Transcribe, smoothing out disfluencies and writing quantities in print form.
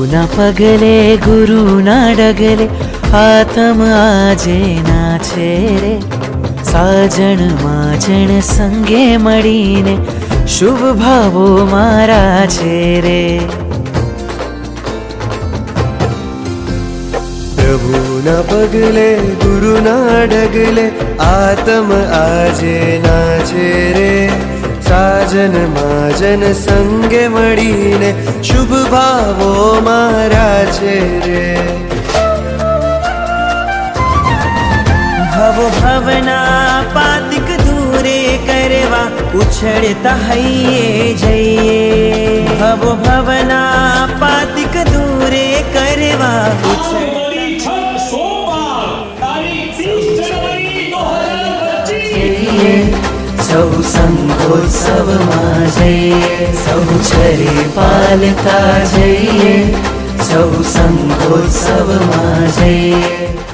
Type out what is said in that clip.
પ્રભુના પગલે ગુરુના ડગલે આતમ આજે નાચે રે. સાજણ માજણ સંગે મળીને શુભ ભાવો મારા છે રે. પ્રભુના પગલે ગુરુના ડગલે આતમ આજે નાચે રે. સાજન માજન સંગે મળીને શુભ ભાવો મારા છે રે. ભવો ભવના પાતિક દૂરે કરવા ઉછળતા હૈયે જઈએ. ભવો ભવના પાતિક દૂરે કરવા સૌ સંગોત્સવમાં જઈએ. સૌ છરી પાલતા જઈએ. સૌ સંગોત્સવમાં જઈએ.